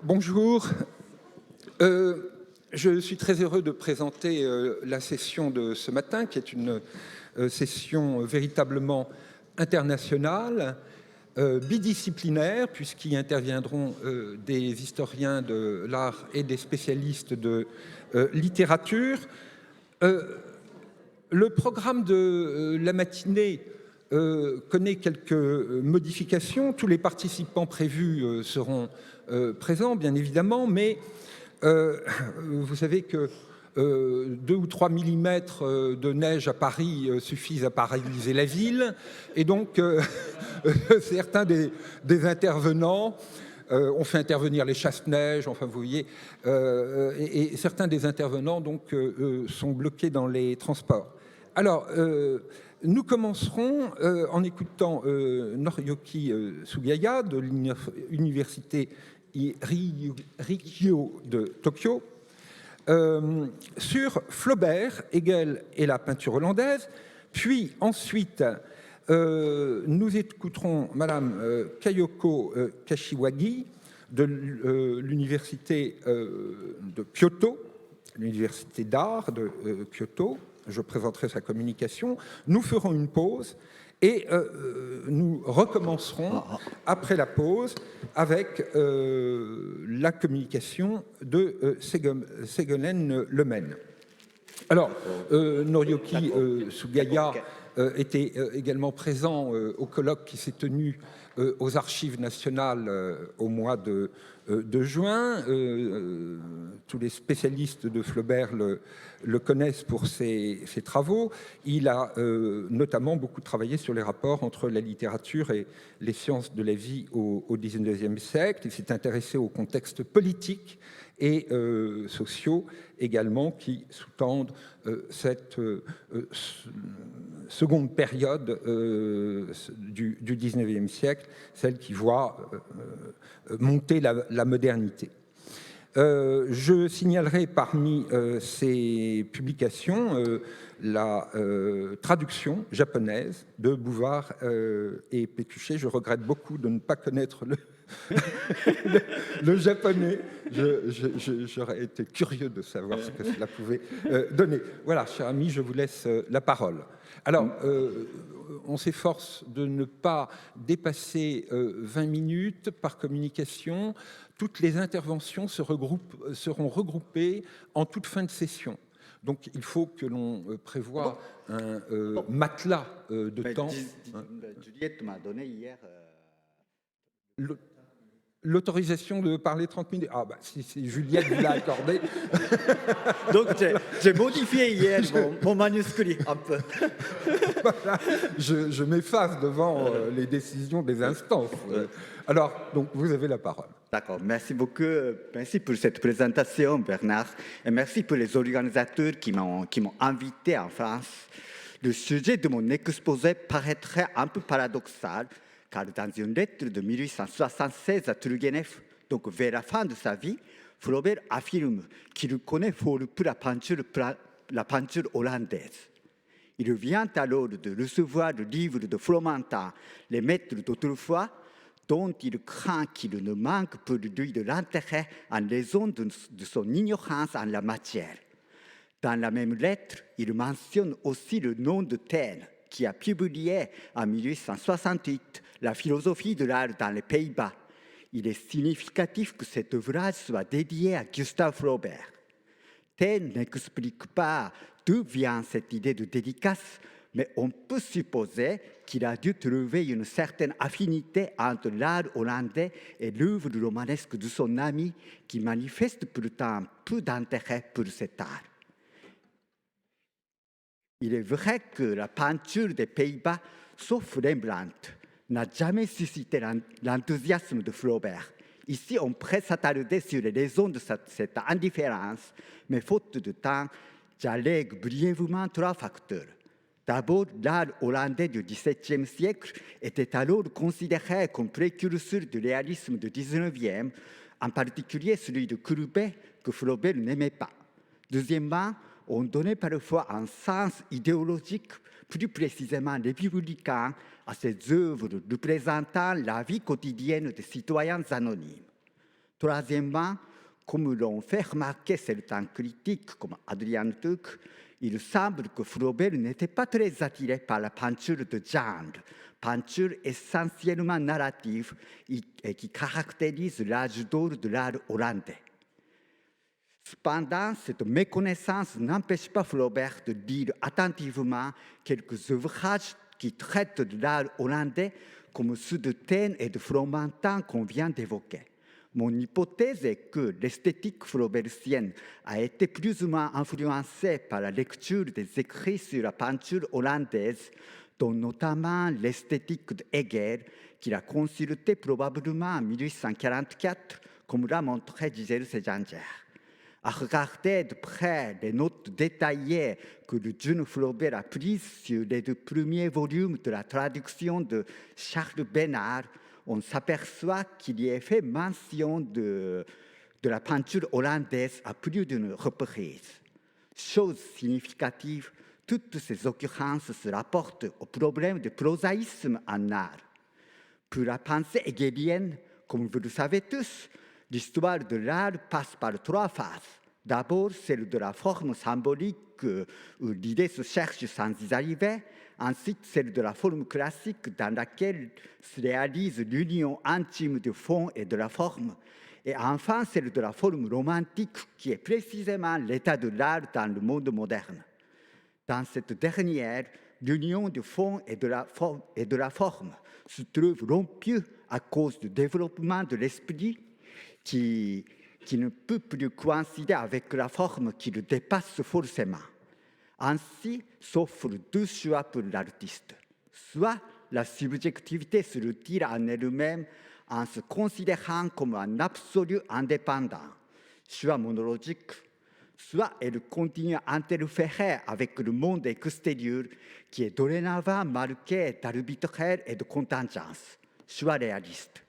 Bonjour. Je suis très heureux de présenter la session de ce matin, qui est une session véritablement internationale, bidisciplinaire, puisqu'y interviendront des historiens de l'art et des spécialistes de littérature. Le programme de la matinée connaît quelques modifications. Tous les participants prévus seront présents, bien évidemment, mais vous savez que 2 ou 3 millimètres de neige à Paris suffisent à paralyser la ville. Et donc, certains des intervenants ont fait intervenir les chasse-neige, enfin vous voyez, et certains des intervenants donc, sont bloqués dans les transports. Alors, nous commencerons en écoutant Noriyuki Sugaya de l'université Rikyo de Tokyo sur Flaubert, Hegel et la peinture hollandaise. Puis ensuite, nous écouterons Madame Kayoko Kashiwagi de l'université de Kyoto, l'université d'art de Kyoto. Je présenterai sa communication. Nous ferons une pause et nous recommencerons après la pause avec la communication de Ségolène Lemaine. Alors, Noriyuki Sugaya était également présent au colloque qui s'est tenu aux Archives nationales au mois de juin. Tous les spécialistes de Flaubert le connaissent pour ses travaux. Il a notamment beaucoup travaillé sur les rapports entre la littérature et les sciences de la vie au XIXe siècle. Il s'est intéressé au contexte politique et sociaux également qui sous-tendent cette seconde période du XIXe siècle, celle qui voit monter la modernité. Je signalerai parmi ces publications la traduction japonaise de Bouvard et Pécuchet. Je regrette beaucoup de ne pas connaître le japonais. J'aurais été curieux de savoir ce que cela pouvait donner. Voilà, cher ami, je vous laisse la parole. Alors, on s'efforce de ne pas dépasser 20 minutes par communication. Toutes les interventions seront regroupées en toute fin de session. Donc, il faut que l'on prévoie un matelas de temps. Juliette m'a donné hier... L'autorisation de parler 30 minutes. Ah, bah, si Juliette vous l'a accordé. Donc, j'ai modifié hier mon manuscrit un peu. Voilà, je m'efface devant les décisions des instances. Alors, donc, vous avez la parole. D'accord, merci beaucoup. Merci pour cette présentation, Bernard. Et merci pour les organisateurs qui m'ont invité en France. Le sujet de mon exposé paraîtrait un peu paradoxal, car dans une lettre de 1876 à Turgenev, donc vers la fin de sa vie, Flaubert affirme qu'il connaît fort peu la peinture hollandaise. Il vient alors de recevoir le livre de Fromentin, Les maîtres d'autrefois, dont il craint qu'il ne manque pour lui de l'intérêt en raison de son ignorance en la matière. Dans la même lettre, il mentionne aussi le nom de Taine, qui a publié en 1868 La philosophie de l'art dans les Pays-Bas. Il est significatif que cet ouvrage soit dédié à Gustave Flaubert. Taine n'explique pas d'où vient cette idée de dédicace, mais on peut supposer qu'il a dû trouver une certaine affinité entre l'art hollandais et l'œuvre romanesque de son ami, qui manifeste pourtant peu d'intérêt pour cet art. Il est vrai que la peinture des Pays-Bas, sauf Rembrandt, n'a jamais suscité l'enthousiasme de Flaubert. Ici, on pourrait s'attarder sur les raisons de cette indifférence, mais faute de temps, j'allègue brièvement 3 facteurs. D'abord, l'art hollandais du XVIIe siècle était alors considéré comme précurseur du réalisme du XIXe, en particulier celui de Courbet, que Flaubert n'aimait pas. Deuxièmement, on donnait parfois un sens idéologique, plus précisément républicain, à ces œuvres représentant la vie quotidienne des citoyens anonymes. Troisièmement, comme l'ont fait remarquer certains critiques comme Adrian Tuck, il semble que Flaubert n'était pas très attiré par la peinture de genre, peinture essentiellement narrative et qui caractérise l'âge d'or de l'art hollandais. Cependant, cette méconnaissance n'empêche pas Flaubert de lire attentivement quelques ouvrages qui traitent de l'art hollandais comme ceux de Taine et de Fromentin qu'on vient d'évoquer. Mon hypothèse est que l'esthétique flaubertienne a été plus ou moins influencée par la lecture des écrits sur la peinture hollandaise, dont notamment l'esthétique de Hegel, qu'il a consulté probablement en 1844, comme l'a montré Gisèle Séjanger. À regarder de près les notes détaillées que le jeune Flaubert a prises sur les deux premiers volumes de la traduction de Charles Bénard, on s'aperçoit qu'il y est fait mention de la peinture hollandaise à plus d'une reprise. Chose significative, toutes ces occurrences se rapportent au problème du prosaïsme en art. Pour la pensée hegelienne, comme vous le savez tous, l'histoire de l'art passe par trois phases. D'abord, celle de la forme symbolique où l'idée se cherche sans y arriver. Ensuite, celle de la forme classique dans laquelle se réalise l'union intime du fond et de la forme. Et enfin, celle de la forme romantique qui est précisément l'état de l'art dans le monde moderne. Dans cette dernière, l'union du fond et de la forme se trouve rompue à cause du développement de l'esprit qui ne peut plus coïncider avec la forme qui le dépasse forcément. Ainsi s'offrent deux choix pour l'artiste. Soit la subjectivité se retire en elle-même en se considérant comme un absolu indépendant, choix monologique, soit elle continue à interférer avec le monde extérieur qui est dorénavant marqué d'arbitraire et de contingence, choix réaliste.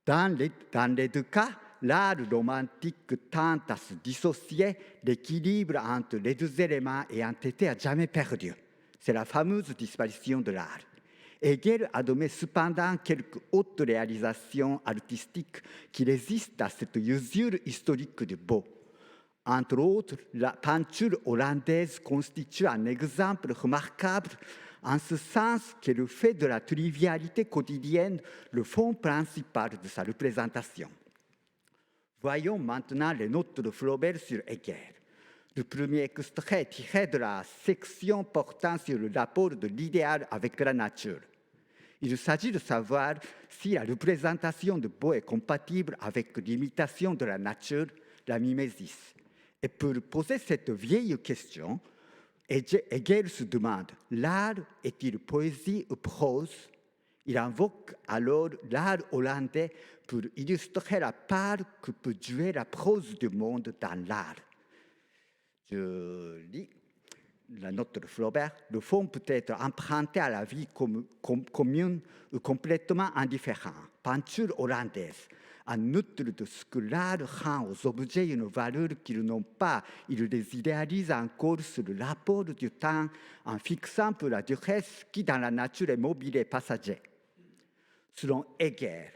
Dans les deux cas, l'art romantique tend à se dissocier, l'équilibre entre les deux éléments ayant été à jamais perdu. C'est la fameuse disparition de l'art. Hegel a donné cependant quelques hautes réalisations artistiques qui résistent à cette usure historique du beau. Entre autres, la peinture hollandaise constitue un exemple remarquable en ce sens qu'elle fait de la trivialité quotidienne le fond principal de sa représentation. Voyons maintenant les notes de Flaubert sur Hegel. Le premier extrait est tiré de la section portant sur le rapport de l'idéal avec la nature. Il s'agit de savoir si la représentation de beau est compatible avec l'imitation de la nature, la mimésis. Et pour poser cette vieille question, Hegel se demande, l'art est-il poésie ou prose? Il invoque alors l'art hollandais pour illustrer la part que peut jouer la prose du monde dans l'art. Je lis la note de Flaubert. Le fond peut être emprunté à la vie commune ou complètement indifférent. Peinture hollandaise. En outre de ce que l'art rend aux objets une valeur qu'ils n'ont pas, il les idéalise encore sur le rapport du temps en fixant pour la durée ce qui dans la nature est mobile et passager. Selon Hegel,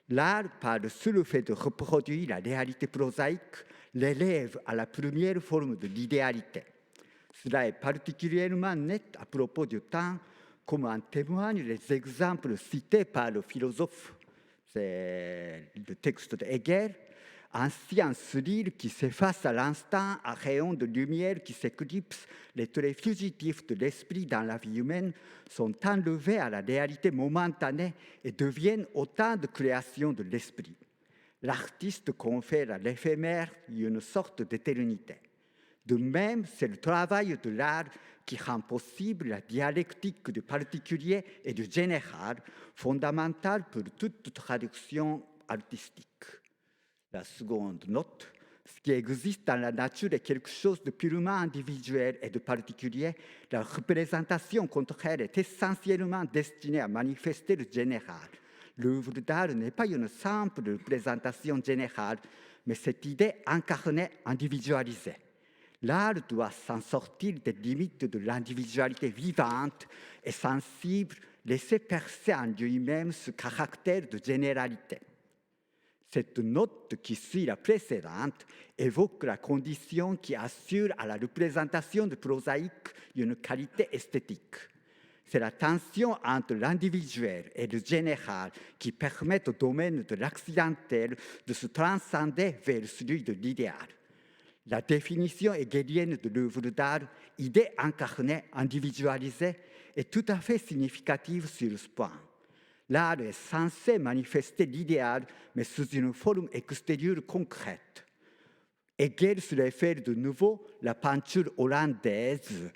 l'art, par le seul fait de reproduire la réalité prosaïque, l'élève à la première forme de l'idéalité. Cela est particulièrement net à propos du temps, comme en témoignent les exemples cités par le philosophe. C'est le texte de Hegel. Ainsi, un sourire qui s'efface à l'instant, un rayon de lumière qui s'éclipse, les traits fugitifs de l'esprit dans la vie humaine sont enlevés à la réalité momentanée et deviennent autant de créations de l'esprit. L'artiste confère à l'éphémère une sorte d'éternité. De même, c'est le travail de l'art qui rend possible la dialectique du particulier et du général, fondamentale pour toute traduction artistique. La seconde note, ce qui existe dans la nature est quelque chose de purement individuel et de particulier. La représentation contraire est essentiellement destinée à manifester le général. L'œuvre d'art n'est pas une simple représentation générale, mais cette idée incarnée, individualisée. L'art doit s'en sortir des limites de l'individualité vivante et sensible, laisser percer en lui-même ce caractère de généralité. Cette note qui suit la précédente évoque la condition qui assure à la représentation de prosaïque une qualité esthétique. C'est la tension entre l'individuel et le général qui permet au domaine de l'accidentel de se transcender vers celui de l'idéal. La définition hegelienne de l'œuvre d'art, idée incarnée, individualisée, est tout à fait significative sur ce point. L'art est censé manifester l'idéal, mais sous une forme extérieure concrète. Hegel se réfère de nouveau à la peinture hollandaise,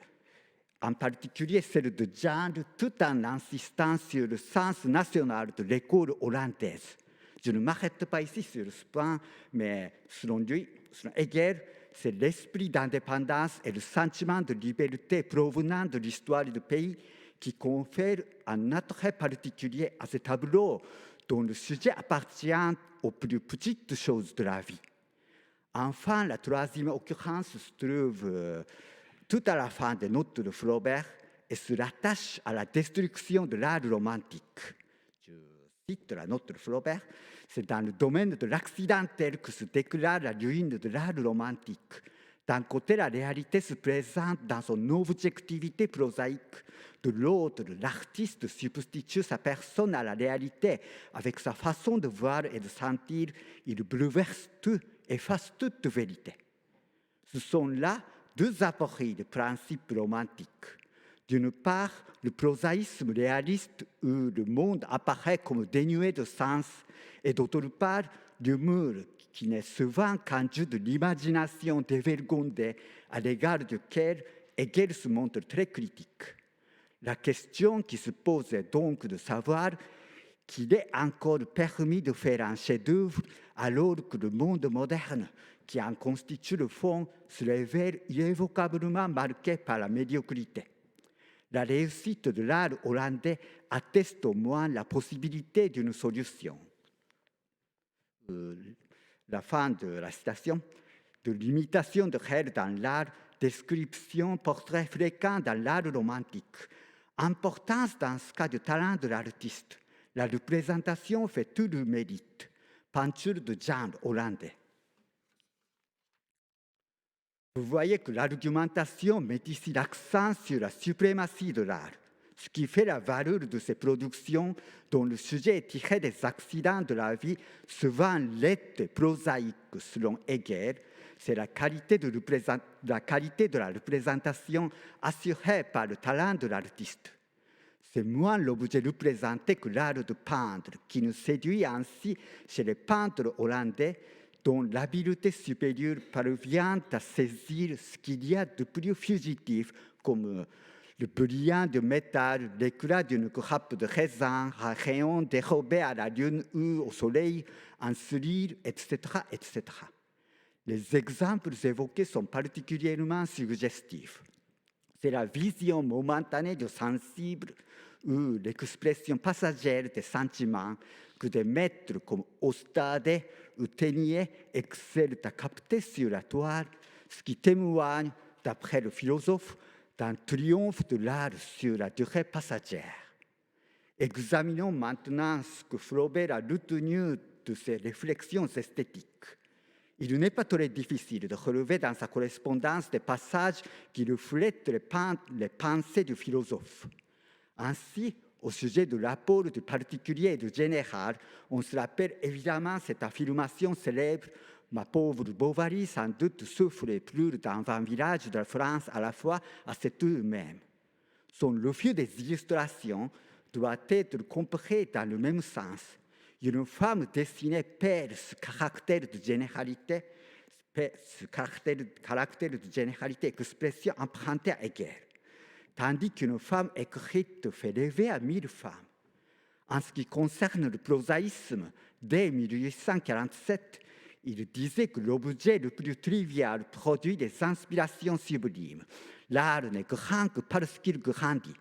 en particulier celle de Jan, tout en insistant sur le sens national de l'école hollandaise. Je ne m'arrête pas ici sur ce point, mais selon lui, selon Hegel, c'est l'esprit d'indépendance et le sentiment de liberté provenant de l'histoire du pays qui confère un attrait particulier à ce tableau dont le sujet appartient aux plus petites choses de la vie. Enfin, la troisième occurrence se trouve tout à la fin des notes de Flaubert et se rattache à la destruction de l'art romantique. Je cite la note de Flaubert, c'est dans le domaine de l'accidentel que se déclare la ruine de l'art romantique. D'un côté, la réalité se présente dans son objectivité prosaïque. De l'autre, l'artiste substitue sa personne à la réalité. Avec sa façon de voir et de sentir, il bouleverse tout, efface toute vérité. Ce sont là deux apories de principes romantiques. D'une part, le prosaïsme réaliste où le monde apparaît comme dénué de sens, et d'autre part, l'humour qui n'est souvent qu'un jeu de l'imagination dévergondée à l'égard duquel Hegel se montre très critique. La question qui se pose est donc de savoir qu'il est encore permis de faire un chef-d'œuvre alors que le monde moderne, qui en constitue le fond, se révèle irrévocablement marqué par la médiocrité. La réussite de l'art hollandais atteste au moins la possibilité d'une solution. La fin de la citation, de l'imitation de Hegel dans l'art, description, portrait fréquent dans l'art romantique. Importance dans ce cas du talent de l'artiste. La représentation fait tout le mérite. Peinture de genre hollandais. Vous voyez que l'argumentation met ici l'accent sur la suprématie de l'art, ce qui fait la valeur de ces productions dont le sujet est tiré des accidents de la vie, souvent laides et prosaïques selon Hegel. C'est la qualité de la représentation assurée par le talent de l'artiste. C'est moins l'objet représenté que l'art de peindre qui nous séduit ainsi chez les peintres hollandais dont l'habileté supérieure parvient à saisir ce qu'il y a de plus fugitif comme le brillant de métal, l'éclat d'une grappe de raisin, un rayon dérobé à la lune ou au soleil, un sourire, etc., etc. Les exemples évoqués sont particulièrement suggestifs. C'est la vision momentanée du sensible ou l'expression passagère des sentiments que des maîtres comme Ostade ou Ténier excellent à capter sur la toile, ce qui témoigne, d'après le philosophe, d'un triomphe de l'art sur la durée passagère. Examinons maintenant ce que Flaubert a retenu de ses réflexions esthétiques. Il n'est pas très difficile de relever dans sa correspondance des passages qui reflètent les pensées du philosophe. Ainsi, au sujet de l'apport du particulier et du général, on se rappelle évidemment cette affirmation célèbre « Ma pauvre Bovary sans doute souffre plus dans 20 villages de la France à la fois à cette heure même ». Son refus des illustrations doit être compris dans le même sens. Une femme dessinée perd ce caractère de généralité, expression empruntée à Hegel, tandis qu'une femme écrite fait rêver à 1000 femmes. En ce qui concerne le prosaïsme, dès 1847, il disait que l'objet le plus trivial produit des inspirations sublimes. L'art n'est grand que parce qu'il grandit.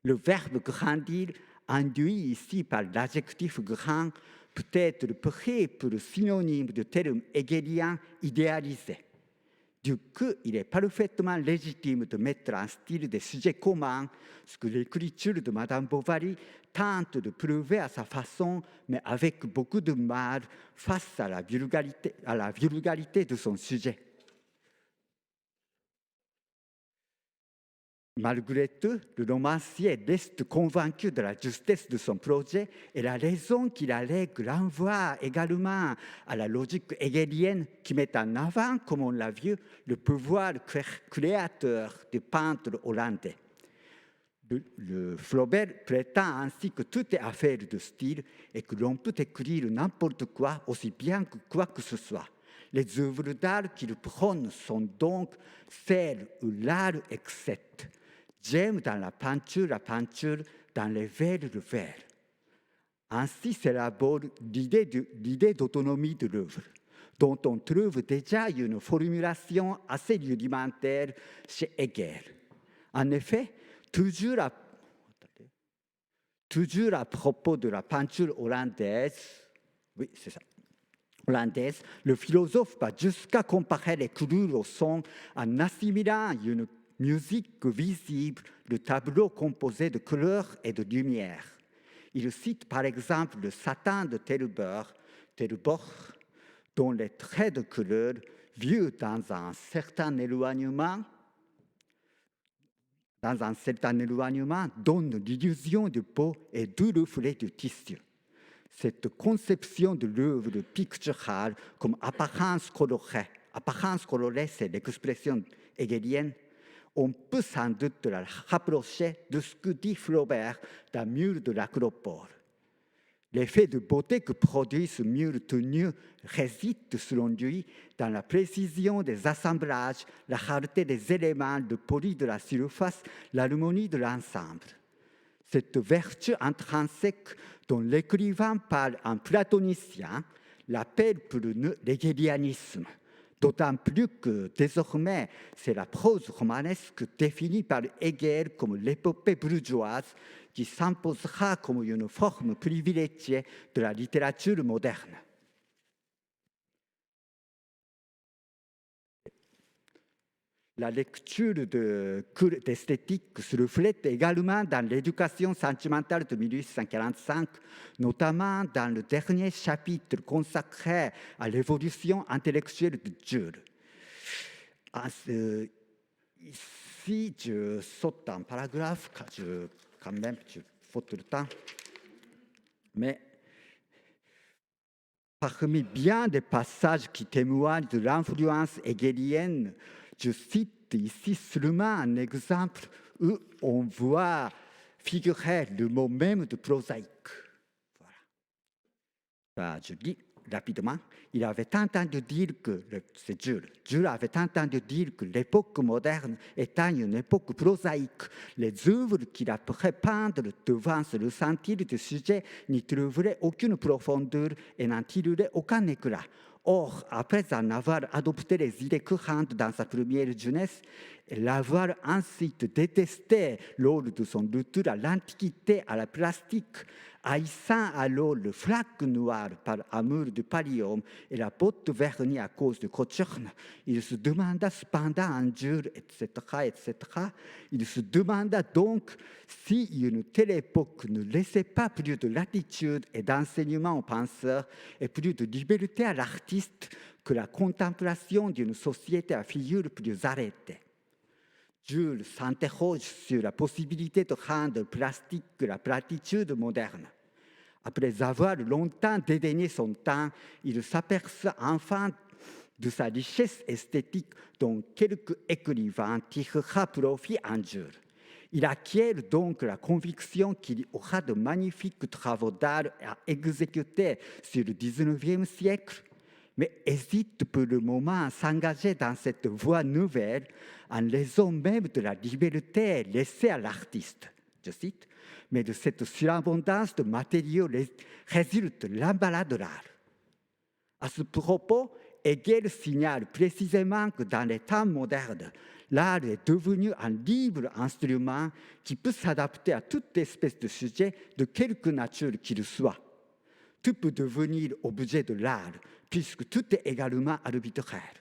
Le verbe grandir, induit ici par l'adjectif grand, peut être pris pour le synonyme du terme hegelien idéalisé. Du coup, il est parfaitement légitime de mettre en style des sujets communs ce que l'écriture de Madame Bovary tente de prouver à sa façon, mais avec beaucoup de mal, face à la vulgarité de son sujet. Malgré tout, le romancier reste convaincu de la justesse de son projet et la raison qu'il allègue renvoie également à la logique hegelienne qui met en avant, comme on l'a vu, le pouvoir créateur du peintre hollandais. Le Flaubert prétend ainsi que tout est affaire de style et que l'on peut écrire n'importe quoi aussi bien que quoi que ce soit. Les œuvres d'art qu'il prône sont donc celles où l'art excède. J'aime dans la peinture, dans les vers, le vers. Ainsi s'élabore l'idée d'autonomie de l'œuvre, dont on trouve déjà une formulation assez rudimentaire chez Hegel. En effet, toujours à propos de la peinture hollandaise, le philosophe va jusqu'à comparer les couleurs au son en assimilant une musique visible, le tableau composé de couleurs et de lumière. Il cite par exemple le satin de Terboch, dont les traits de couleur, vus dans un certain éloignement, donnent l'illusion de peau et du reflet du tissu. Cette conception de l'œuvre picturale comme apparence colorée, c'est l'expression hegelienne, on peut sans doute la rapprocher de ce que dit Flaubert dans le mur de l'Acropole. L'effet de beauté que produit ce mur tenu réside, selon lui, dans la précision des assemblages, la rareté des éléments, le poli de la surface, l'harmonie de l'ensemble. Cette vertu intrinsèque dont l'écrivain parle en platonicien l'appelle pour l'hegelianisme, d'autant plus que désormais c'est la prose romanesque définie par Hegel comme l'épopée bourgeoise qui s'imposera comme une forme privilégiée de la littérature moderne. La lecture de cours d'esthétique se reflète également dans l'éducation sentimentale de 1845, notamment dans le dernier chapitre consacré à l'évolution intellectuelle de Jules. Ici, je saute un paragraphe, car quand même, je faute le temps. Mais parmi bien des passages qui témoignent de l'influence hegelienne, je cite ici seulement un exemple où on voit figurer le mot même de prosaïque. Voilà. Je lis rapidement. Il avait entendu dire que, c'est Jules avait entendu dire que l'époque moderne étant une époque prosaïque, les œuvres qu'il après peindre devant se ressentir du sujet n'y trouveraient aucune profondeur et n'en tireraient aucun éclat. Or, après en avoir adopté les idées courantes dans sa première jeunesse, et l'avoir ensuite détesté lors de son retour à l'Antiquité, à la plastique, haïssant alors le flac noir par amour du pallium et la botte vernie à cause de Coturne, il se demanda cependant un jour, etc. Il se demanda donc si une telle époque ne laissait pas plus de latitude et d'enseignement aux penseurs et plus de liberté à l'artiste que la contemplation d'une société à figure plus arrêtée. Jules s'interroge sur la possibilité de rendre plastique la platitude moderne. Après avoir longtemps dédaigné son temps, il s'aperçoit enfin de sa richesse esthétique dont quelques écrivains tirera profit un jour. Il acquiert donc la conviction qu'il aura de magnifiques travaux d'art à exécuter sur le XIXe siècle, mais hésite pour le moment à s'engager dans cette voie nouvelle en raison même de la liberté laissée à l'artiste. Je cite, mais de cette surabondance de matériaux résulte l'emballas de l'art. À ce propos, Hegel signale précisément que dans les temps modernes, l'art est devenu un libre instrument qui peut s'adapter à toute espèce de sujet de quelque nature qu'il soit. Tout peut devenir objet de l'art, puisque tout est également arbitraire.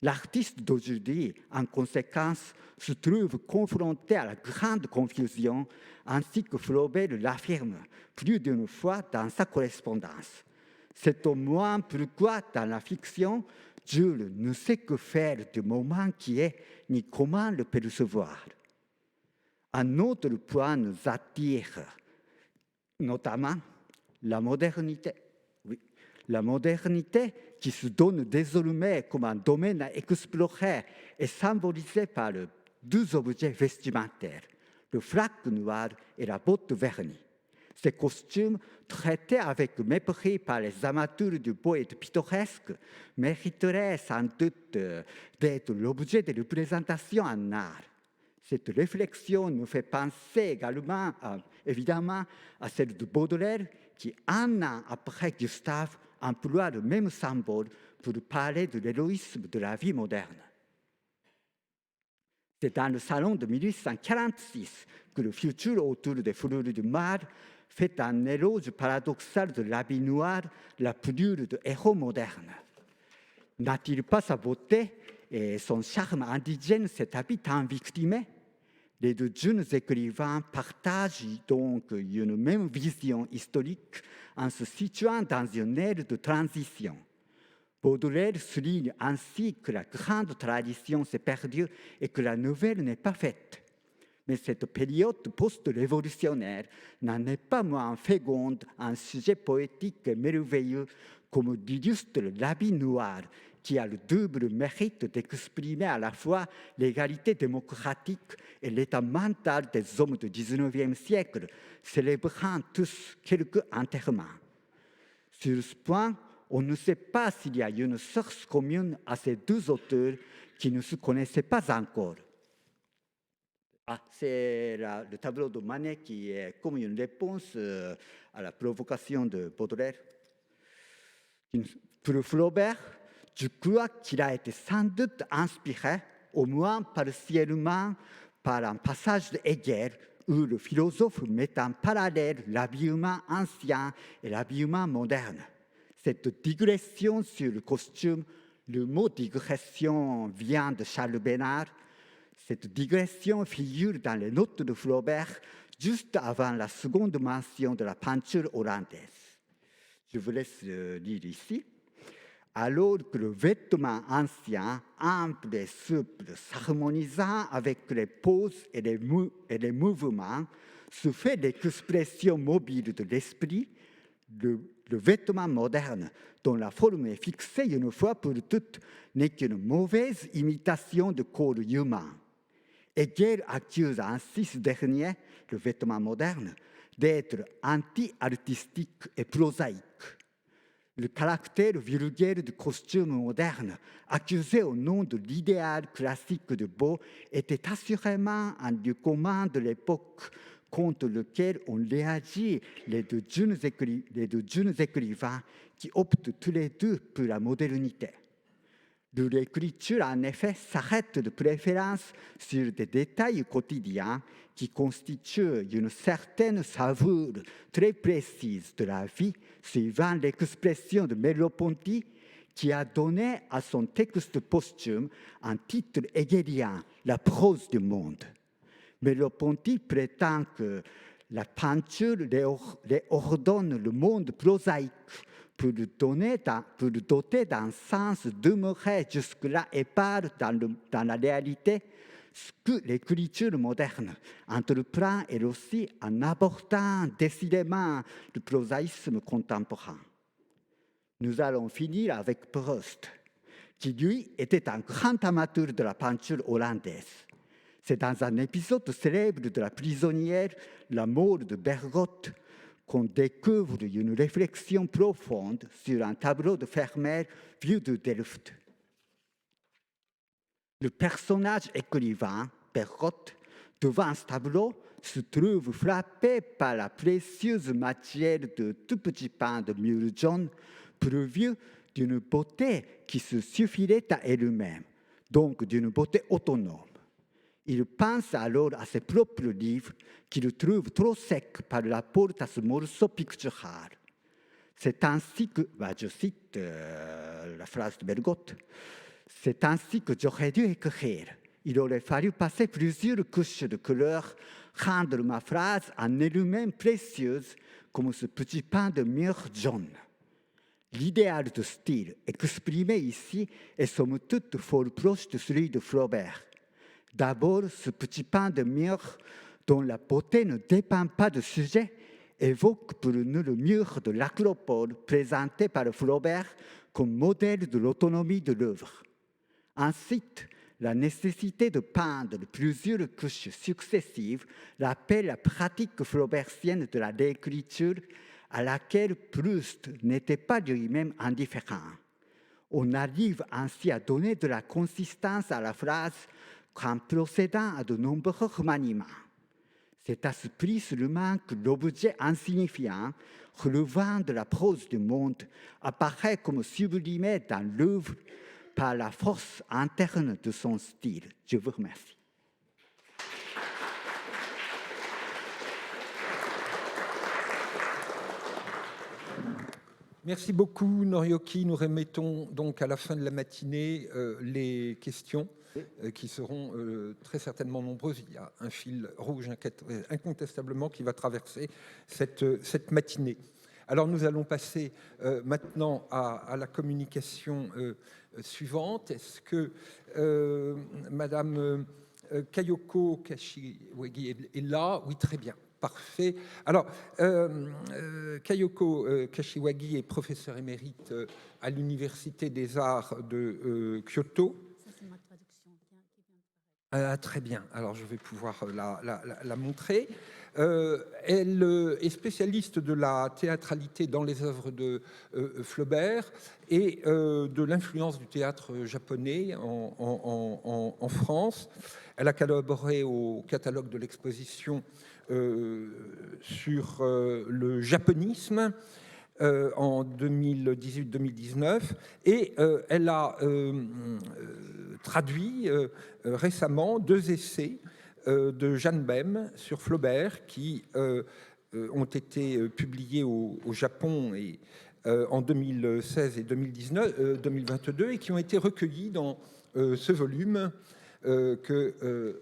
L'artiste d'aujourd'hui, en conséquence, se trouve confronté à la grande confusion, ainsi que Flaubert l'affirme plus d'une fois dans sa correspondance. C'est au moins pourquoi, dans la fiction, Jules ne sait que faire du moment qui est, ni comment le percevoir. Un autre point nous attire, notamment la modernité. Oui, la modernité qui se donne désormais comme un domaine à explorer est symbolisée par deux objets vestimentaires, le frac noir et la botte vernie. Ces costumes, traités avec mépris par les amateurs du beau et du pittoresque, mériteraient sans doute d'être l'objet de représentation en art. Cette réflexion nous fait penser également, évidemment, à celle de Baudelaire, qui, un an après Gustave, emploie le même symbole pour parler de l'héroïsme de la vie moderne. C'est dans le salon de 1846 que le futur auteur des Fleurs du Mal fait un éloge paradoxal de l'habit noir, la pudeur de héros moderne. N'a-t-il pas sa beauté et son charme indigène cet habit tant victimé? Les deux jeunes écrivains partagent donc une même vision historique en se situant dans une ère de transition. Baudelaire souligne ainsi que la grande tradition s'est perdue et que la nouvelle n'est pas faite. Mais cette période post-révolutionnaire n'en est pas moins féconde un sujet poétique et merveilleux comme l'illustre l'habit noir, qui a le double mérite d'exprimer à la fois l'égalité démocratique et l'état mental des hommes du XIXe siècle, célébrant tous quelques enterrements. Sur ce point, on ne sait pas s'il y a une source commune à ces deux auteurs qui ne se connaissaient pas encore. C'est le tableau de Manet qui est comme une réponse à la provocation de Baudelaire. Pour Flaubert, je crois qu'il a été sans doute inspiré, au moins partiellement, par un passage de Hegel où le philosophe met en parallèle l'habillement ancien et l'habillement moderne. Cette digression sur le costume, le mot digression vient de Charles Bénard. Cette digression figure dans les notes de Flaubert juste avant la seconde mention de la peinture hollandaise. Je vous laisse lire ici. Alors que le vêtement ancien, ample et souple, s'harmonisant avec les poses et les mouvements, se fait l'expression mobile de l'esprit, le vêtement moderne, dont la forme est fixée une fois pour toutes, n'est qu'une mauvaise imitation du corps humain. Hegel accuse ainsi ce dernier, le vêtement moderne, d'être anti-artistique et prosaïque. Le caractère vulgaire du costume moderne, accusé au nom de l'idéal classique de beau, était assurément un lieu commun de l'époque contre lequel on réagit les deux jeunes écrivains qui optent tous les deux pour la modernité. L'écriture, en effet, s'arrête de préférence sur des détails quotidiens qui constituent une certaine savoure très précise de la vie, suivant l'expression de Merleau-Ponty, qui a donné à son texte posthume un titre hegelien, La prose du monde. Merleau-Ponty prétend que la peinture les ordonne le monde prosaïque, pour le doter d'un sens demeuré jusque-là épars dans la réalité, ce que l'écriture moderne entreprend elle aussi en abordant décidément le prosaïsme contemporain. Nous allons finir avec Proust, qui lui était un grand amateur de la peinture hollandaise. C'est dans un épisode célèbre de La prisonnière, La mort de Bergotte, qu'on découvre une réflexion profonde sur un tableau de Vermeer vu de Delft. Le personnage écrivain, Bergotte, devant ce tableau, se trouve frappé par la précieuse matière de tout petit pain de mur jaune, pourvu d'une beauté qui se suffirait à elle-même, donc d'une beauté autonome. Il pense alors à ses propres livres qu'il trouve trop secs par rapport à ce morceau pictural. C'est ainsi que, je cite la phrase de Bergotte, C'est ainsi que j'aurais dû écrire. Il aurait fallu passer plusieurs couches de couleurs, rendre ma phrase en elle-même précieuse comme ce petit pain de mûre jaune. L'idéal de style exprimé ici est somme toute fort proche de celui de Flaubert. D'abord, ce petit pain de mûre dont la beauté ne dépend pas du sujet évoque pour nous le mur de l'Acropole présenté par Flaubert comme modèle de l'autonomie de l'œuvre. Ensuite, la nécessité de peindre plusieurs couches successives rappelle la pratique flaubertienne de la réécriture à laquelle Proust n'était pas lui-même indifférent. On arrive ainsi à donner de la consistance à la phrase en procédant à de nombreux remaniements. C'est à ce prix seulement que l'objet insignifiant, relevant de la prose du monde, apparaît comme sublimé dans l'œuvre par la force interne de son style. Je vous remercie. Merci beaucoup, Norioki. Nous remettons donc à la fin de la matinée les questions qui seront très certainement nombreuses. Il y a un fil rouge incontestablement qui va traverser cette matinée. Alors nous allons passer maintenant à la communication suivante. Est-ce que Madame Kayoko Kashiwagi est là? Oui, très bien. Parfait. Alors, Kayoko Kashiwagi est professeure émérite à l'Université des Arts de Kyoto. Ça, c'est ma traduction. Très bien. Alors, je vais pouvoir la montrer. Elle est spécialiste de la théâtralité dans les œuvres de Flaubert et de l'influence du théâtre japonais en France. Elle a collaboré au catalogue de l'exposition sur le japonisme en 2018-2019 et elle a traduit récemment 2 essais de Jeanne Bem sur Flaubert qui ont été publiés au Japon et, en 2016 et 2022 et qui ont été recueillis dans ce volume que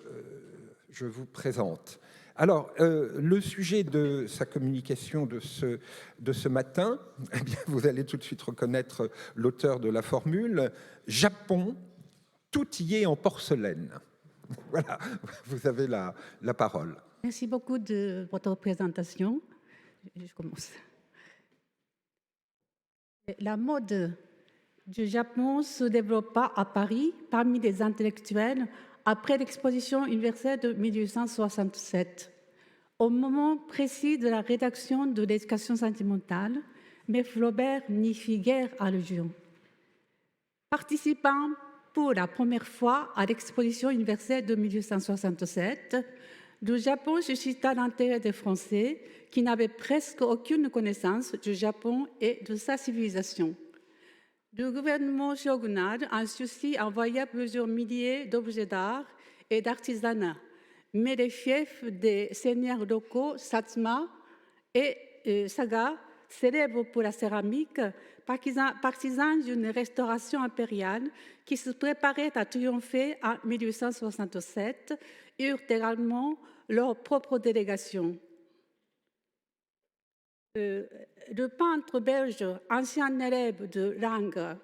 je vous présente. Alors, le sujet de sa communication de ce matin, eh bien, vous allez tout de suite reconnaître l'auteur de la formule, Japon, tout y est en porcelaine. Voilà, vous avez la parole. Merci beaucoup de votre présentation. Je commence. La mode du Japon se développa à Paris parmi les intellectuels après l'exposition universelle de 1867, au moment précis de la rédaction de l'éducation sentimentale, mais Flaubert n'y fit guère allusion. Participant pour la première fois à l'exposition universelle de 1867, le Japon suscita l'intérêt des Français qui n'avaient presque aucune connaissance du Japon et de sa civilisation. Le gouvernement shogunal en Suisse envoya plusieurs milliers d'objets d'art et d'artisanat, mais les fiefs des seigneurs locaux, Satsuma et Saga, célèbres pour la céramique, partisans d'une restauration impériale qui se préparait à triompher en 1867, eurent également leur propre délégation. Le peintre belge, ancien élève de Lange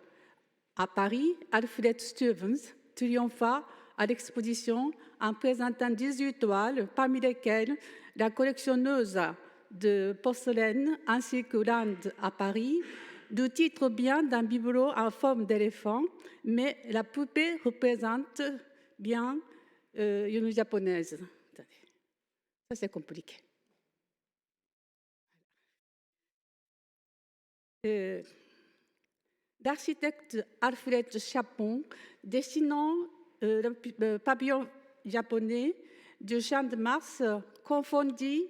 à Paris, Alfred Stevens, triompha à l'exposition en présentant 18 toiles, parmi lesquelles la collectionneuse de porcelaine ainsi que l'Inde à Paris, du titre bien d'un bibelot en forme d'éléphant, mais la poupée représente bien une japonaise. Ça, c'est compliqué. L'architecte Alfred Chapon, dessinant le pavillon japonais du Champ de Mars, confondit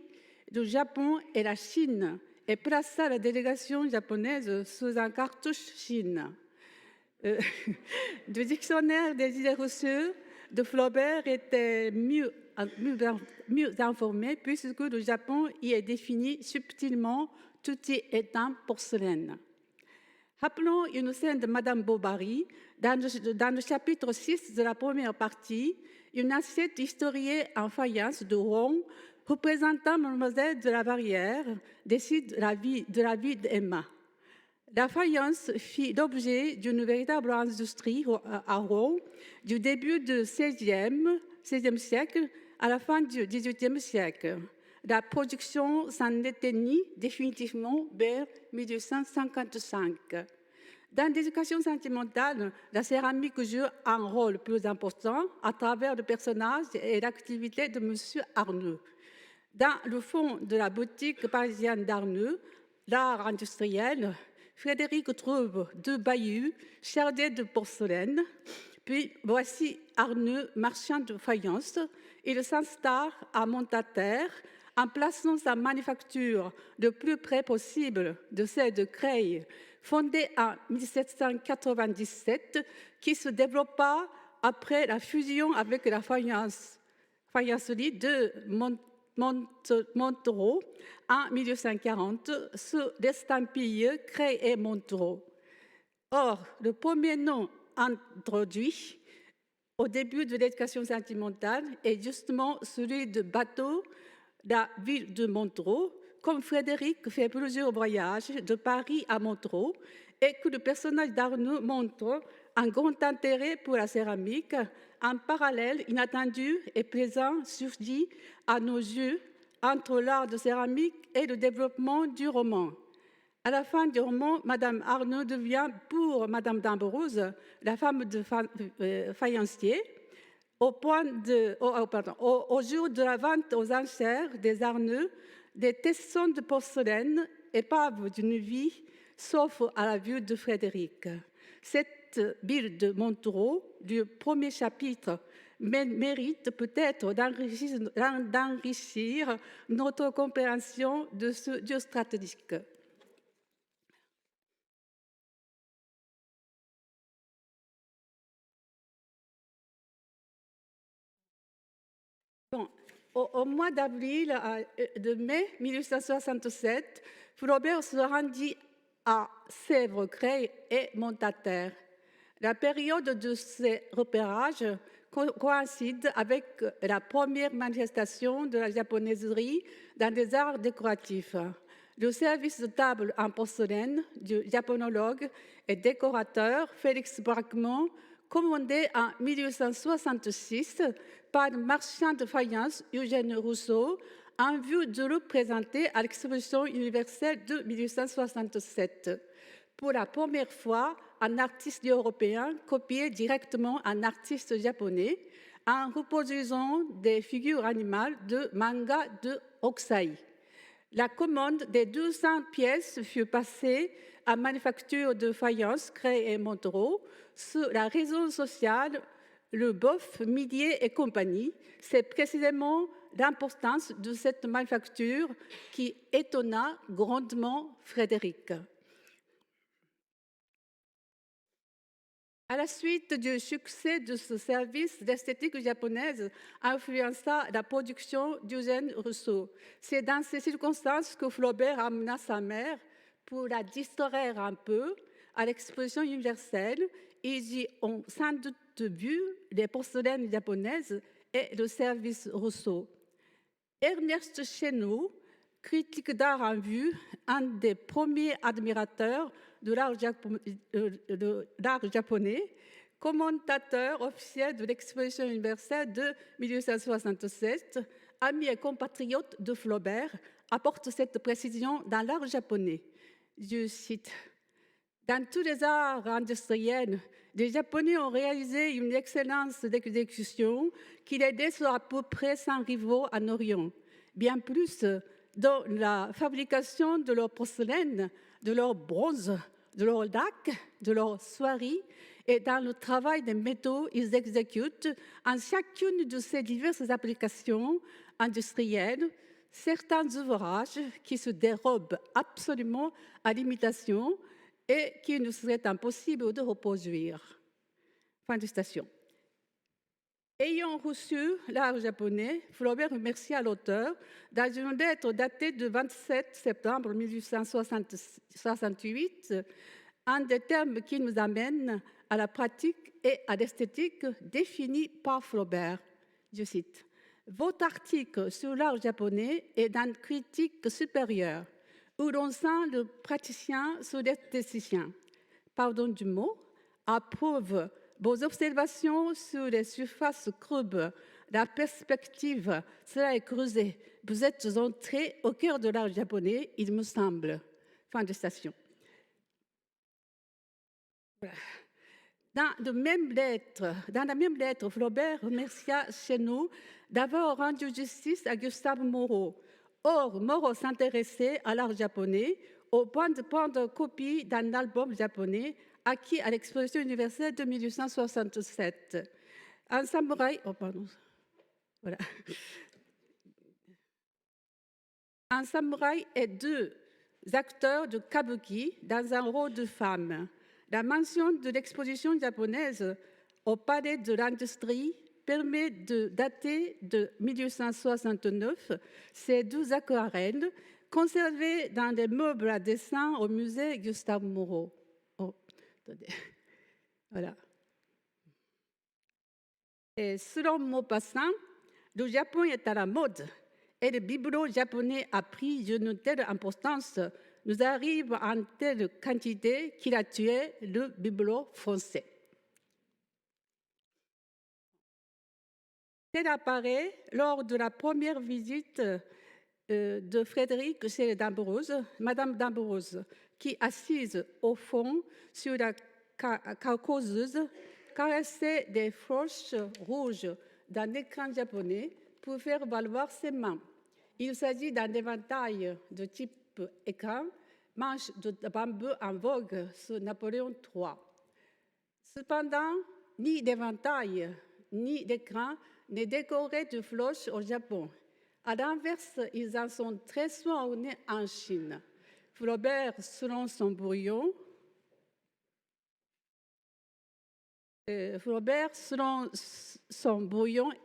le Japon et la Chine et plaça la délégation japonaise sous un cartouche Chine. Le dictionnaire des idées reçues de Flaubert était mieux informé puisque le Japon y est défini subtilement, tout y étant porcelaine. Rappelons une scène de Madame Bovary dans le chapitre 6 de la première partie, une assiette historiée en faïence de Rouen représentant Mademoiselle de la Barrière décide de la vie d'Emma. La faïence fit l'objet d'une véritable industrie à Rouen du début du XVIe siècle à la fin du XVIIIe siècle. La production s'en éteignit définitivement vers 1855. Dans l'éducation sentimentale, la céramique joue un rôle plus important à travers le personnage et l'activité de M. Arnoux. Dans le fond de la boutique parisienne d'Arnoux, l'art industriel, Frédéric trouve deux bahuts chargés de porcelaine. Puis voici Arnoux, marchand de faïence. Il s'installe à Montataire en plaçant sa manufacture le plus près possible de celle de Creil, fondée en 1797, qui se développa après la fusion avec la faïencerie de Montereau en 1840 sous l'estampille Creil et Montereau. Or, le premier nom introduit au début de l'éducation sentimentale est justement celui de bateau, la ville de Montereau, comme Frédéric fait plusieurs voyages de Paris à Montereau et que le personnage d'Arnoux montre un grand intérêt pour la céramique, un parallèle inattendu et présent surgit à nos yeux entre l'art de céramique et le développement du roman. À la fin du roman, Madame Arnoux devient, pour Madame d'Ambreuse, la femme de faïencier. Au jour de la vente aux enchères des Arnoux, des tessons de porcelaine, épaves d'une vie, s'offrent à la vue de Frédéric. Cette ville de Montereau, du premier chapitre, mérite peut-être d'enrichir notre compréhension de ce dieu stratégique. Bon, au mois d'avril, de mai 1867, Flaubert se rendit à Sèvres, Creil et Montataire. La période de ces repérages coïncide avec la première manifestation de la japonaiserie dans les arts décoratifs. Le service de table en porcelaine du japonologue et décorateur Félix Braquemont, commandé en 1866 par le marchand de faïence Eugène Rousseau, en vue de le présenter à l'exposition universelle de 1867. Pour la première fois, un artiste européen copiait directement un artiste japonais en reproduisant des figures animales de manga de Hokusai. La commande des 200 pièces fut passée à Manufacture de faïence Creil et Montereau sur la raison sociale Le Boeuf, Midier et compagnie. C'est précisément l'importance de cette manufacture qui étonna grandement Frédéric. À la suite du succès de ce service, l'esthétique japonaise influença la production d'Eugène Rousseau. C'est dans ces circonstances que Flaubert amena sa mère pour la distraire un peu à l'exposition universelle. Ils y ont sans doute vu les porcelaines japonaises et le service Rousseau. Ernest Chéneau, critique d'art en vue, un des premiers admirateurs de l'art japonais, commentateur officiel de l'exposition universelle de 1867, ami et compatriote de Flaubert, apporte cette précision dans l'art japonais. Je cite: « Dans tous les arts industriels, les Japonais ont réalisé une excellence d'exécution qui les laisse à peu près sans rivaux en Orient. Bien plus, dans la fabrication de leur porcelaine, de leur bronze, de leur lac, de leur soierie et dans le travail des métaux, ils exécutent en chacune de ces diverses applications industrielles certains ouvrages qui se dérobent absolument à l'imitation et qu'il nous serait impossible de reproduire. » Fin de citation. Ayant reçu l'art japonais, Flaubert remercia l'auteur dans une lettre datée du 27 septembre 1868 un des termes qui nous amène à la pratique et à l'esthétique définie par Flaubert. Je cite, « Votre article sur l'art japonais est d'une critique supérieure, où l'on sent le praticien sur l'esthéticien. Pardon du mot, approuve vos observations sur les surfaces courbes, la perspective, cela est creusé. Vous êtes entré au cœur de l'art japonais, il me semble. » Fin de citation. Dans la même lettre, Flaubert remercia Chéneau d'avoir rendu justice à Gustave Moreau. Or, Moreau s'intéressait à l'art japonais au point de prendre copie d'un album japonais acquis à l'exposition universelle de 1867. Un samouraï, voilà. Un samouraï et deux acteurs de kabuki dans un rôle de femme. La mention de l'exposition japonaise au Palais de l'Industrie permet de dater de 1869 ces 12 aquarelles conservées dans des meubles à dessin au musée Gustave Moreau. Oh, attendez. Voilà. Et selon Maupassant, le Japon est à la mode et le bibelot japonais a pris une telle importance, nous arrive en telle quantité qu'il a tué le bibelot français. Tel apparaît lors de la première visite de Frédéric chez Madame d'Ambrose, qui, assise au fond sur la causeuse, caressait des flèches rouges d'un écran japonais pour faire valoir ses mains. Il s'agit d'un éventail de type écran, manche de bambou en vogue sous Napoléon III. Cependant, ni d'éventail ni d'écran n'est décoré de flèches au Japon. À l'inverse, ils en sont très souvent ornés en Chine. Flaubert, selon son brouillon,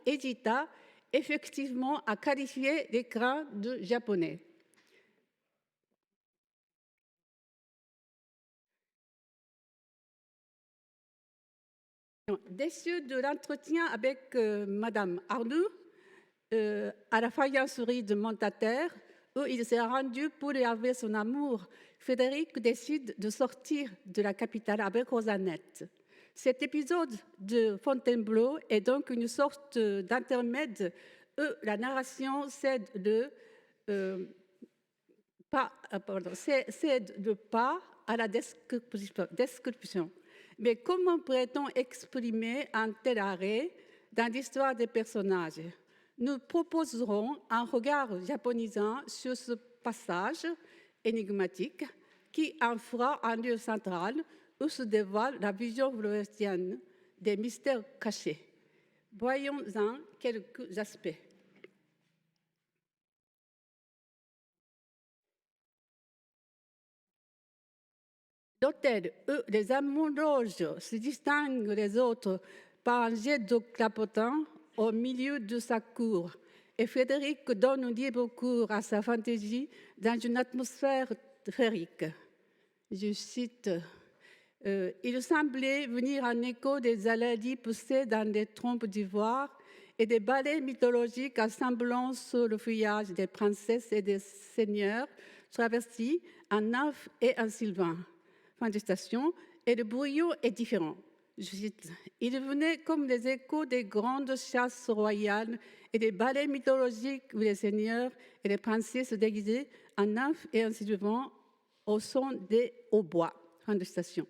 hésita effectivement à qualifier l'écran de japonais. Déçu de l'entretien avec Madame Arnoux à la faïencerie de Montataire, où il s'est rendu pour lui avouer son amour, Frédéric décide de sortir de la capitale avec Rosanette. Cet épisode de Fontainebleau est donc une sorte d'intermède où la narration cède le pas à la description. Mais comment pourrait-on exprimer un tel arrêt dans l'histoire des personnages? Nous proposerons un regard japonisant sur ce passage énigmatique qui en fera un lieu central où se dévoile la vision fleurystienne des mystères cachés. Voyons-en quelques aspects. L'hôtel où les amoureuses se distinguent les autres par un jet d'eau clapotant au milieu de sa cour. Et Frédéric donne un libre cours à sa fantaisie dans une atmosphère féerique. Je cite, il semblait venir en écho des aladies poussées dans des trompes d'ivoire et des ballets mythologiques assemblant sur le feuillage des princesses et des seigneurs travestis en nymphes et en sylvains. Fin de citation. Et le brouillon est différent. Je cite, il venait comme des échos des grandes chasses royales et des ballets mythologiques où les seigneurs et les princesses se déguisaient en nymphes et en sylvains au son des hautbois. Fin de citation.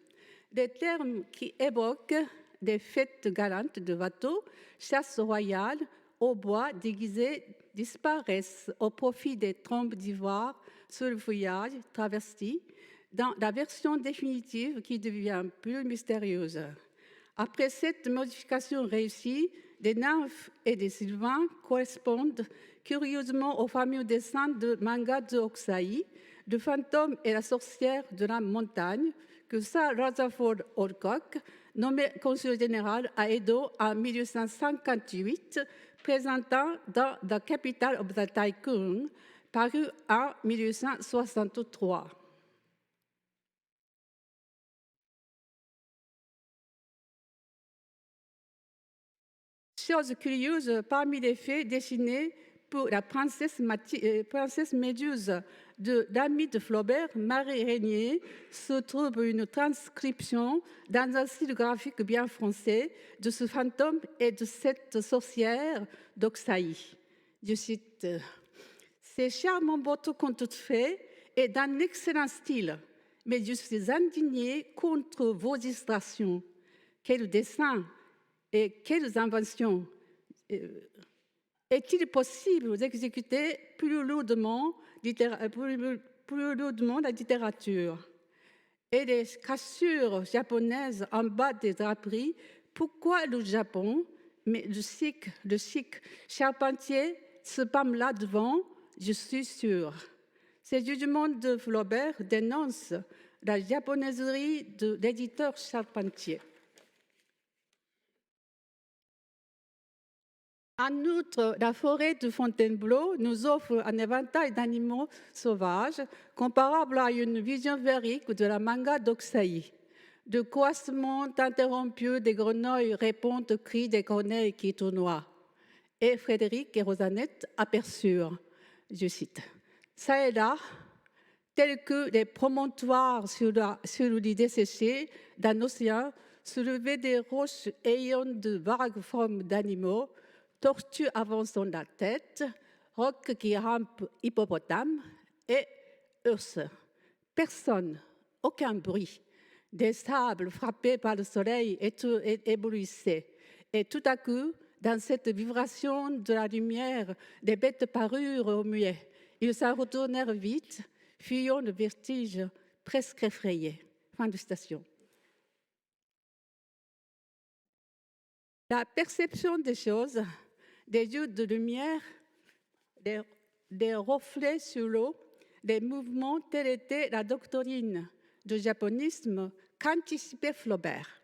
Des termes qui évoquent des fêtes galantes de bateaux, chasse royale, hautbois déguisés disparaissent au profit des trompes d'ivoire sur le feuillage travesti dans la version définitive qui devient plus mystérieuse. Après cette modification réussie, des nymphes et des sylvains correspondent curieusement aux fameux dessins de manga de Hokusai, le fantôme et la sorcière de la montagne, que Sir Rutherford Alcock, nommé consul général à Edo en 1858, présentant dans The Capital of the Tycoon, paru en 1863. Chose curieuse, parmi les faits dessinés pour la princesse Méduse d'Ami de Flaubert, Marie Régnier, se trouve une transcription dans un style graphique bien français de ce fantôme et de cette sorcière d'Oxaï. Je cite: ces charmants beaux contes de fées est d'un excellent style, mais je suis indignée contre vos distractions. Quels dessins et quelles inventions! Est-il possible d'exécuter plus lourdement la littérature? Et les cassures japonaises en bas des draperies, pourquoi le Japon? Mais le chic charpentier se pâme là devant, je suis sûre. Ces jugements de Flaubert dénoncent la japonaiserie de l'éditeur charpentier. En outre, la forêt de Fontainebleau nous offre un éventail d'animaux sauvages comparable à une vision féerique de la manga d'Oxaï. De couassements interrompus des grenouilles répondent aux cris des corneilles qui tournoient. Et Frédéric et Rosanette aperçurent, je cite, ça et là, tels que des promontoires sur le lit desséché d'un océan, soulevaient des roches ayant de vagues formes d'animaux, tortues avançant la tête, rocs qui rampent hippopotame et ours. Personne, aucun bruit. Des sables frappés par le soleil éblouissaient. Et tout à coup, dans cette vibration de la lumière, des bêtes parurent au muet. Ils s'en retournèrent vite, fuyant le vertige, presque effrayés. Fin de citation. La perception des choses, des jeux de lumière, des reflets sur l'eau, des mouvements, telle était la doctrine du japonisme qu'anticipait Flaubert.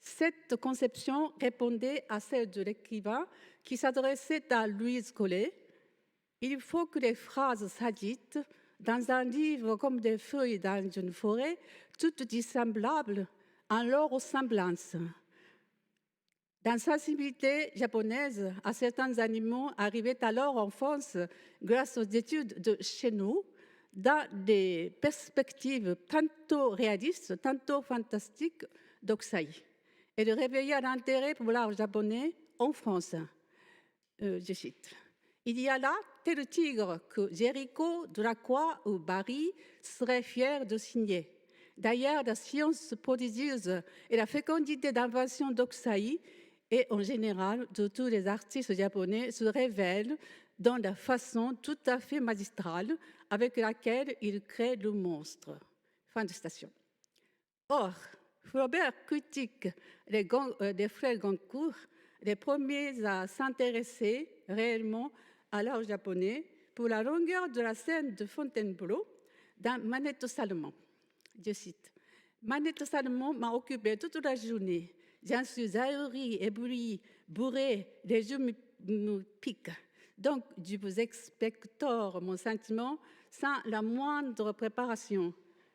Cette conception répondait à celle de l'écrivain qui s'adressait à Louise Collet. Il faut que les phrases s'agitent dans un livre comme des feuilles dans une forêt, toutes dissemblables en leur ressemblance. Dans la sensibilité japonaise à certains animaux arrivait alors en France grâce aux études de Chenou, dans des perspectives tantôt réalistes, tantôt fantastiques d'Oxaï. Elle réveilla l'intérêt pour l'art japonais en France. Je cite. Il y a là tel tigre que Géricault, Delacroix ou Barry seraient fiers de signer. D'ailleurs, la science prodigieuse et la fécondité d'invention d'Oxaï et en général de tous les artistes japonais se révèlent dans la façon tout à fait magistrale avec laquelle ils créent le monstre. Fin de citation. Or, Flaubert critique les frères Goncourt, les premiers à s'intéresser réellement à l'art japonais pour la longueur de la scène de Fontainebleau dans Manette Salomon. Je cite, « Manette Salomon m'a occupé toute la journée. J'en suis ahuri, ébloui, bourré, les yeux me piquent. Donc, je vous expectore mon sentiment sans la moindre préparation.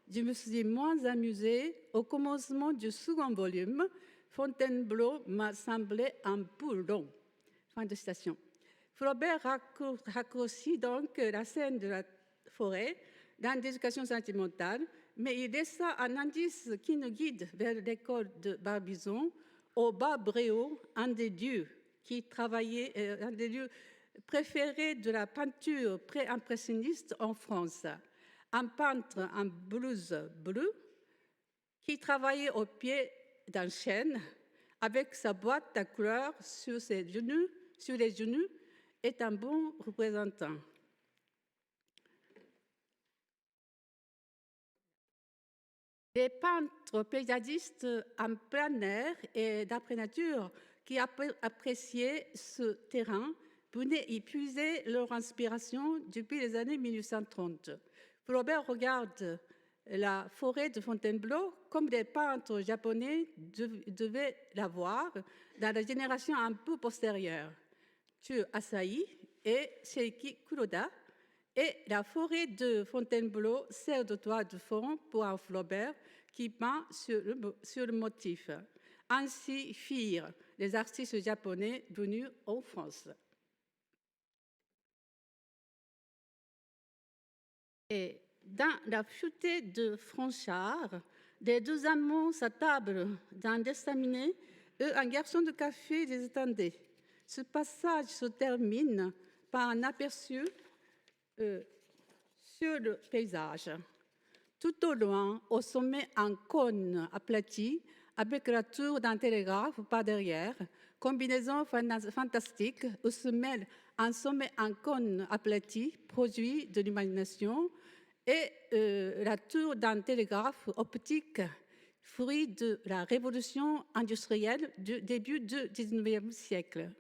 Je me suis moins amusée au commencement du second volume. Fontainebleau m'a semblé un peu long. » Fin de citation. Flaubert raccourcit donc la scène de la forêt dans l'éducation sentimentale, mais il laissa un indice qui nous guide vers l'école de Barbizon, au bas Bréau, un des lieux préférés de la peinture pré-impressionniste en France. Un peintre en blouse bleue qui travaillait au pied d'un chêne avec sa boîte à couleurs sur les genoux est un bon représentant. Les peintres paysaggistes en plein air et d'après nature qui appréciaient ce terrain venaient y puiser leur inspiration depuis les années 1830. Flaubert regarde la forêt de Fontainebleau comme les peintres japonais devaient la voir dans la génération un peu postérieure. Chu Asahi et Seiki Kuroda, et la forêt de Fontainebleau sert de toile de fond pour un Flaubert qui peint sur le motif. Ainsi firent les artistes japonais venus en France. Et dans la futée de Franchard, les deux amants s'attablent d'un estaminet et un garçon de café les attendait. Ce passage se termine par un aperçu sur le paysage. Tout au loin, au sommet, un cône aplati avec la tour d'un télégraphe par derrière, combinaison fantastique où se mêle un sommet, un cône aplati, produit de l'imagination, et la tour d'un télégraphe optique, fruit de la révolution industrielle du début du XIXe siècle.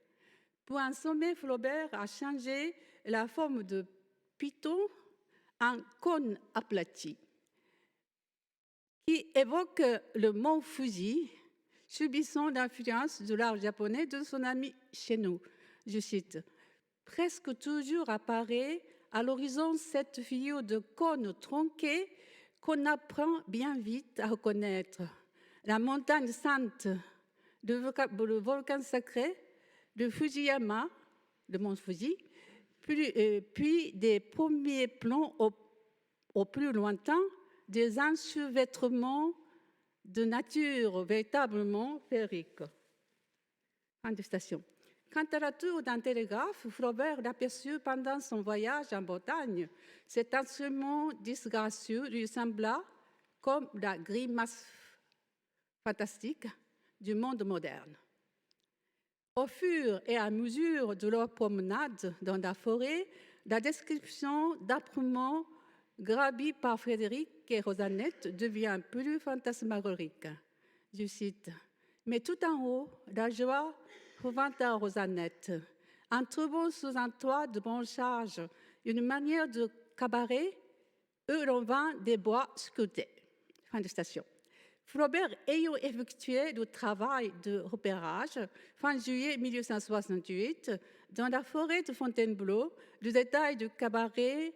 Pour un sommet, Flaubert a changé la forme de piton en cône aplati, qui évoque le mont Fuji, subissant l'influence de l'art japonais de son ami Shennou. Je cite, « Presque toujours apparaît à l'horizon cette figure de cône tronqué qu'on apprend bien vite à reconnaître. La montagne sainte, le volcan sacré, le Fujiyama, le mont Fuji, puis des premiers plans au plus lointain, des enchevêtrements de nature véritablement féerique. » Fin de citation. Quant à la tour d'un télégraphe, Flaubert l'aperçut pendant son voyage en Bretagne. Cet instrument disgracieux lui sembla comme la grimace fantastique du monde moderne. Au fur et à mesure de leur promenade dans la forêt, la description d'apparements gravis par Frédéric et Rosanette devient plus fantasmagorique. Je cite, « Mais tout en haut, la joie revint à Rosanette, en trouvant sous un toit de branchage une manière de cabaret où l'on vend des bois sculptés. » Fin de citation. Flaubert ayant effectué le travail de repérage fin juillet 1868 dans la forêt de Fontainebleau, le détail du cabaret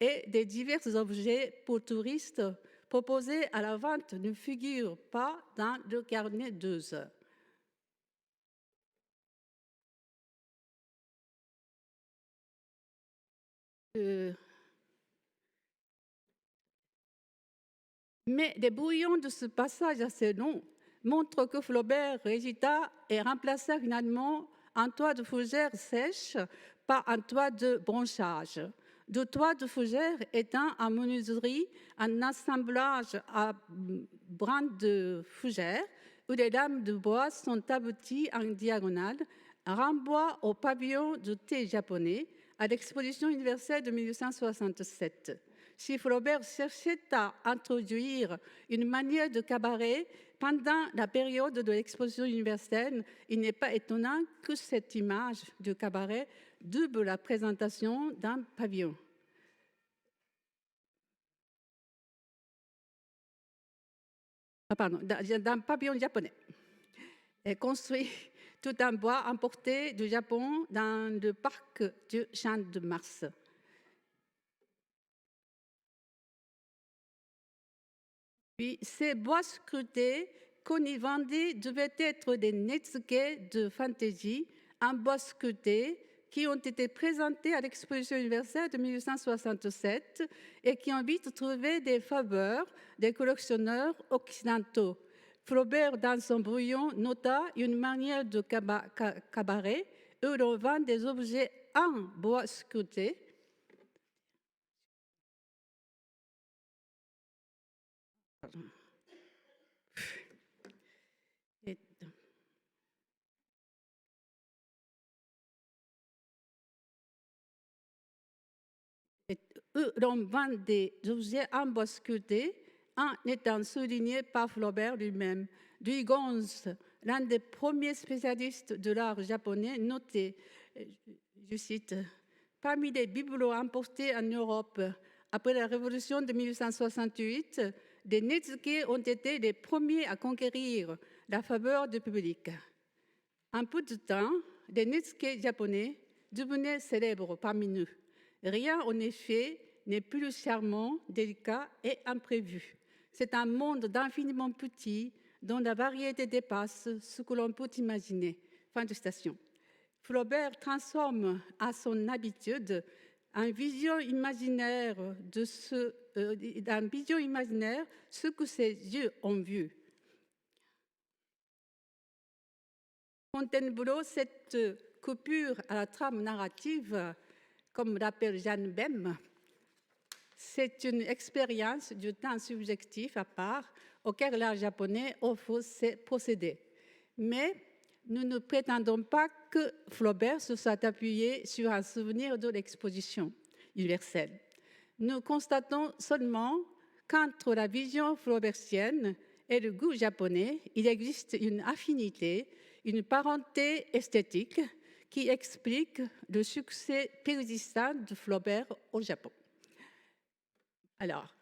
et des divers objets pour touristes proposés à la vente ne figure pas dans le carnet 2 heures. Mais les brouillons de ce passage assez long montrent que Flaubert hésita et remplaça finalement un toit de fougères sèches par un toit de branchage. Le toit de fougères étant en menuiserie un assemblage à brins de fougères où les lames de bois sont abattues en diagonale, renvoie au pavillon de thé japonais à l'exposition universelle de 1867. Si Flaubert cherchait à introduire une manière de cabaret pendant la période de l'exposition universelle, il n'est pas étonnant que cette image de cabaret double la présentation d'un pavillon. D'un pavillon japonais, construit tout en bois importé du Japon dans le parc du Champ de Mars. Puis, ces bois sculptés qu'on y vendait devaient être des netsuke de fantaisie, en bois sculpté, qui ont été présentés à l'exposition universelle de 1867 et qui ont vite trouvé des faveurs des collectionneurs occidentaux. Flaubert, dans son brouillon, nota une manière de cabaret où l'on vend des objets en bois sculpté. L'on vend des objets en bois sculpté en étant souligné par Flaubert lui-même. Louis Gonz, l'un des premiers spécialistes de l'art japonais, notait, je cite, « Parmi les bibelots importés en Europe après la Révolution de 1868, les netsuke ont été les premiers à conquérir la faveur du public. En peu de temps, les netsuke japonais devenaient célèbres parmi nous. Rien, en effet, n'est plus charmant, délicat et imprévu. C'est un monde d'infiniment petit, dont la variété dépasse ce que l'on peut imaginer. Fin de citation. Flaubert transforme à son habitude un vision imaginaire ce que ses yeux ont vu. Fontainebleau, cette coupure à la trame narrative, comme l'appelle Jeanne Bem, c'est une expérience du temps subjectif à part auquel l'art japonais offre ses procédés. Mais nous ne prétendons pas que Flaubert se soit appuyé sur un souvenir de l'exposition universelle. Nous constatons seulement qu'entre la vision flaubertienne et le goût japonais, il existe une affinité, une parenté esthétique qui explique le succès persistant de Flaubert au Japon. Alors,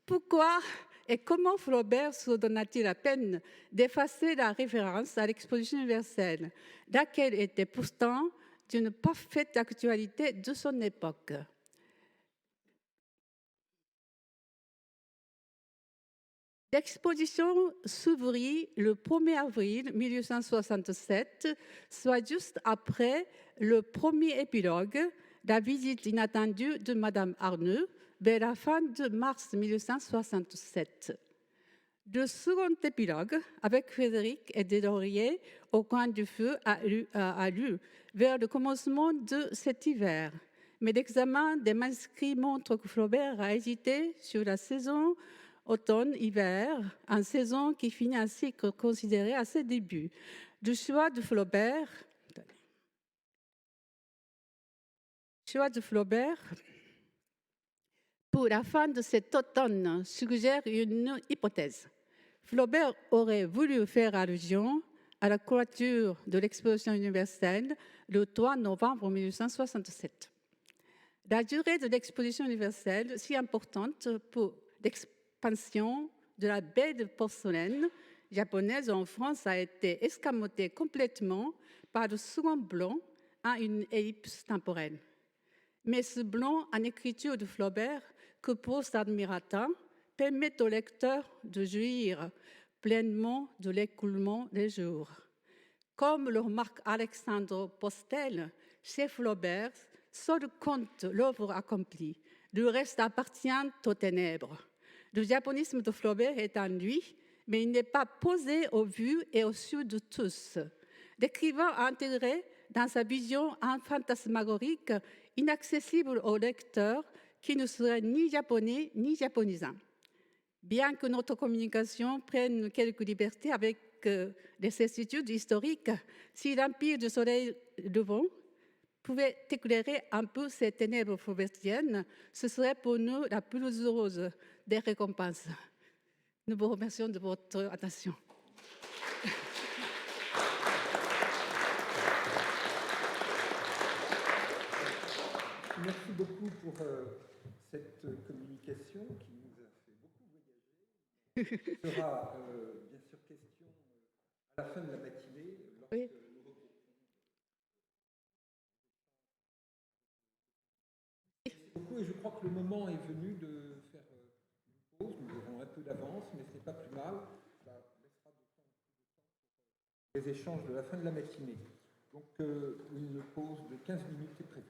pourquoi et comment Flaubert se donna-t-il la peine d'effacer la référence à l'exposition universelle, laquelle était pourtant d'une parfaite actualité de son époque? L'exposition s'ouvrit le 1er avril 1867, soit juste après le premier épilogue, la visite inattendue de Madame Arnould, vers la fin de mars 1867. Le second épilogue, avec Frédéric et Deslauriers au coin du feu, a lieu vers le commencement de cet hiver. Mais l'examen des manuscrits montre que Flaubert a hésité sur la saison automne-hiver, en saison qui finit un cycle considéré à ses débuts. Le choix de Flaubert pour la fin de cet automne suggère une hypothèse. Flaubert aurait voulu faire allusion à la clôture de l'exposition universelle le 3 novembre 1867. La durée de l'exposition universelle, si importante pour l'expansion de la baie de porcelaine japonaise en France, a été escamotée complètement par le second blanc à une ellipse temporelle. Mais ce blanc en écriture de Flaubert, que pose l'admirateur, permet au lecteur de jouir pleinement de l'écoulement des jours. Comme le remarque Alexandre Postel, chez Flaubert, seul compte l'œuvre accomplie. Le reste appartient aux ténèbres. Le japonisme de Flaubert est en lui, mais il n'est pas posé au vu et au su de tous. L'écrivain a intégré dans sa vision un fantasmagorique inaccessible au lecteur qui ne serait ni japonais ni japonisant. Bien que notre communication prenne quelques libertés avec les certitudes historiques, si l'empire du soleil levant pouvait éclairer un peu ces ténèbres flaubertiennes, ce serait pour nous la plus heureuse des récompenses. Nous vous remercions de votre attention. Merci beaucoup pour cette communication qui nous a fait beaucoup voyager. Il sera bien sûr question à la fin de la matinée, lorsque Oui. nous regrouperons. Merci beaucoup et je crois que le moment est venu de faire une pause. Nous avons un peu d'avance, mais ce n'est pas plus mal. Ça laissera de temps pour les échanges de la fin de la matinée. Donc une pause de 15 minutes est prévue.